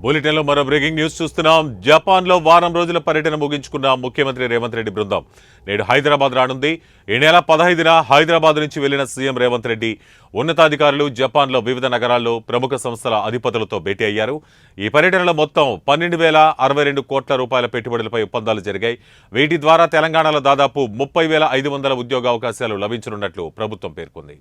బులెటిన్లో మరో breaking news చూస్తున్నాం. జపాన్లో వారం రోజుల పర్యటన ముగించుకున్న ముఖ్యమంత్రి రేవంత్ రెడ్డి బృందం నేడు హైదరాబాద్ రానుంది. ఈ నెల 15న హైదరాబాద్ నుంచి వెళ్లిన సీఎం రేవంత్ రెడ్డి ఉన్నతాధికారులు జపాన్లో వివిధ నగరాల్లో ప్రముఖ సంస్థల అధిపతులతో భేటీ అయ్యారు. ఈ పర్యటనలో మొత్తం 12,062 కోట్ల రూపాయల పెట్టుబడులపై ఒప్పందాలు జరిగాయి. వీటి ద్వారా తెలంగాణలో దాదాపు 30,500 ఉద్యోగావకాశాలు లభించనున్నట్లు ప్రభుత్వం పేర్కొంది.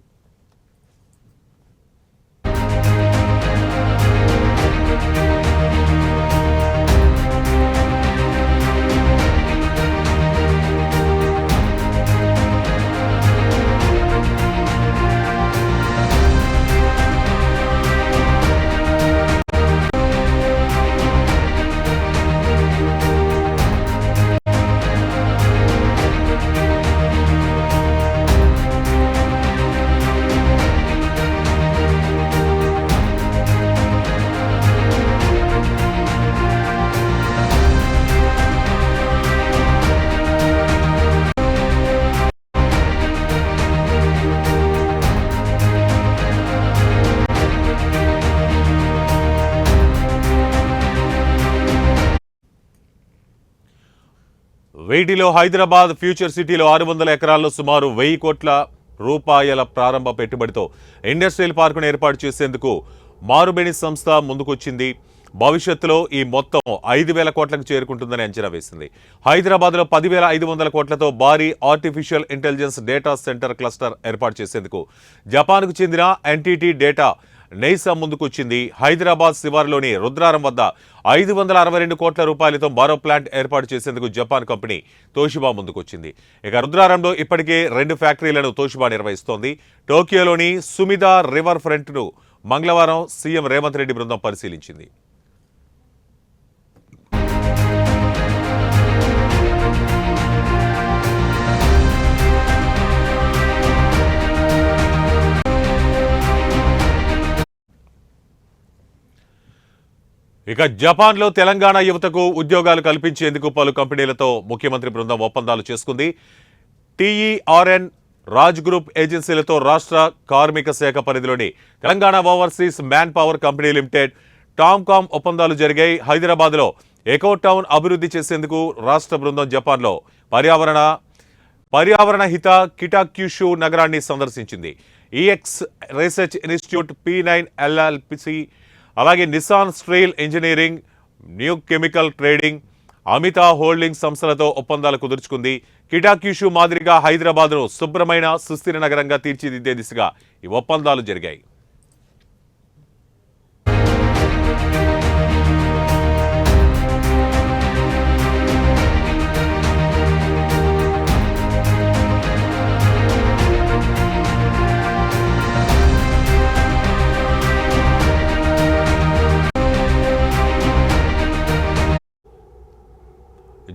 వీటిలో హైదరాబాద్ ఫ్యూచర్ సిటీలో 600 ఎకరాల్లో సుమారు 1000 కోట్ల రూపాయల ప్రారంభ పెట్టుబడితో ఇండస్ట్రియల్ పార్కును ఏర్పాటు చేసేందుకు మారుబేణి సంస్థ ముందుకొచ్చింది. భవిష్యత్తులో ఈ మొత్తం 5,000 కోట్లకు చేరుకుంటుందని అంచనా వేసింది. హైదరాబాద్లో 10,500 కోట్లతో భారీ artificial intelligence data centre cluster ఏర్పాటు చేసేందుకు జపాన్కు చెందిన ఎన్టీటీ డేటా నైసా ముందుకొచ్చింది. హైదరాబాద్ శివారులోని రుద్రారం వద్ద 562 కోట్ల రూపాయలతో మరో ప్లాంట్ ఏర్పాటు చేసేందుకు జపాన్ కంపెనీ తోషిబా ముందుకొచ్చింది. ఇక రుద్రారంలో ఇప్పటికే 2 ఫ్యాక్టరీలను తోషిబా నిర్వహిస్తోంది. టోక్యోలోని సుమిదా రివర్ ఫ్రంట్ను మంగళవారం సీఎం రేవంత్ రెడ్డి బృందం పరిశీలించింది. ఇక జపాన్లో తెలంగాణ యువతకు ఉద్యోగాలు కల్పించేందుకు పలు కంపెనీలతో ముఖ్యమంత్రి బృందం ఒప్పందాలు చేసుకుంది. TERN రాజ్ గ్రూప్ ఏజెన్సీలతో రాష్ట్ర కార్మిక శాఖ పరిధిలోని Telangana overseas man power company limited TOMCOM ఒప్పందాలు జరిగాయి. హైదరాబాద్లో ఎకో టౌన్ అభివృద్ధి చేసేందుకు రాష్ట్ర బృందం జపాన్లో పర్యావరణ హిత కిటాక్యుషు నగరాన్ని సందర్శించింది. EX research institute, P9 LLC, అలాగే Nissan steel engineering, new chemical trading, Amita holding సంస్థలతో ఒప్పందాలు కుదుర్చుకుంది. కిటాక్యుషు మాదిరిగా హైదరాబాద్ను శుభ్రమైన సుస్థిర నగరంగా తీర్చిదిద్దే దిశగా ఈ ఒప్పందాలు జరిగాయి.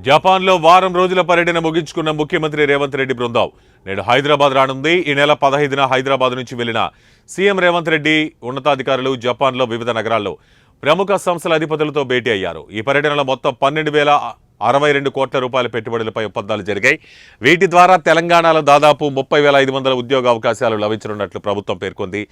జపాన్లో వారం రోజుల పర్యటన ముగించుకున్న ముఖ్యమంత్రి రేవంత్ రెడ్డి బృందం నేడు హైదరాబాద్ రానుంది. ఈ నెల 15న హైదరాబాద్ నుంచి వెళ్లిన సీఎం రేవంత్ రెడ్డి ఉన్నతాధికారులు జపాన్లో వివిధ నగరాల్లో ప్రముఖ సంస్థల అధిపతులతో భేటీ అయ్యారు. ఈ పర్యటనలో మొత్తం 12,062 కోట్ల రూపాయల పెట్టుబడులపై ఒప్పందాలు జరిగాయి. వీటి ద్వారా తెలంగాణలో దాదాపు 30,500 ఉద్యోగ అవకాశాలు లభించనున్నట్లు ప్రభుత్వం పేర్కొంది.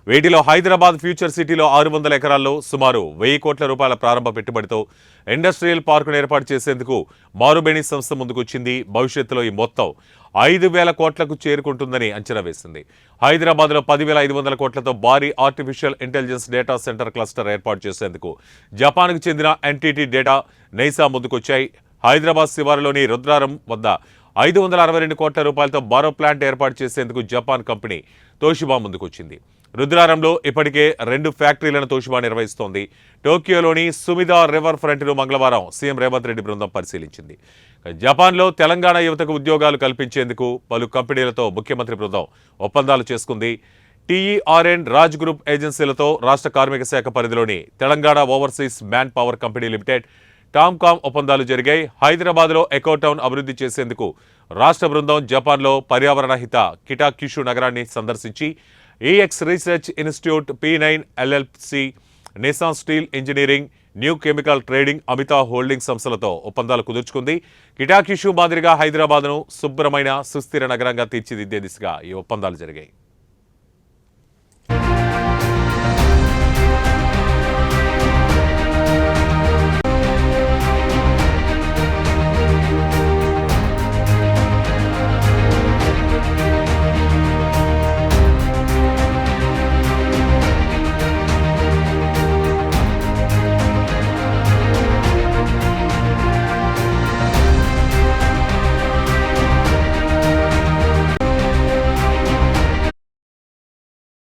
వీటిలో హైదరాబాద్ ఫ్యూచర్ సిటీలో 600 ఎకరాల్లో సుమారు 1000 కోట్ల రూపాయల ప్రారంభ పెట్టుబడితో ఇండస్ట్రియల్ పార్కును ఏర్పాటు చేసేందుకు మారుబేణి సంస్థ ముందుకొచ్చింది. భవిష్యత్తులో ఈ మొత్తం 5,000 కోట్లకు చేరుకుంటుందని అంచనా వేసింది. హైదరాబాద్లో 10,500 కోట్లతో భారీ artificial intelligence data centre cluster ఏర్పాటు చేసేందుకు జపాన్కు చెందిన ఎన్టీటీ డేటా నైసా ముందుకొచ్చాయి. హైదరాబాద్ శివారులోని రుద్రారం వద్ద 562 కోట్ల రూపాయలతో మరో ప్లాంట్ ఏర్పాటు చేసేందుకు జపాన్ కంపెనీ తోషిబా ముందుకొచ్చింది. రుద్రారంలో ఇప్పటికే 2 ఫ్యాక్టరీలను తోషిబా నిర్వహిస్తోంది. టోక్యోలోని సుమిదా రివర్ ఫ్రంట్ను మంగళవారం సీఎం రేవంత్ రెడ్డి బృందం పరిశీలించింది. జపాన్లో తెలంగాణ యువతకు ఉద్యోగాలు కల్పించేందుకు పలు కంపెనీలతో ముఖ్యమంత్రి బృందం ఒప్పందాలు చేసుకుంది. TERN రాజ్ గ్రూప్ ఏజెన్సీలతో రాష్ట్ర కార్మిక శాఖ పరిధిలోని Telangana overseas man power company limited TOMCOM ఒప్పందాలు జరిగాయి. హైదరాబాద్లో ఎకో టౌన్ అభివృద్ధి చేసేందుకు రాష్ట్ర బృందం జపాన్లో పర్యావరణ హిత కిటాక్యుషు నగరాన్ని సందర్శించి EX research institute, P9 LLC, Nissan steel engineering, new chemical trading, Amita holding సంస్థలతో ఒప్పందాలు కుదుర్చుకుంది. కిటాక్యుషు మాదిరిగా హైదరాబాద్ను శుభ్రమైన సుస్థిర నగరంగా తీర్చిదిద్దే దిశగా ఈ ఒప్పందాలు జరిగాయి.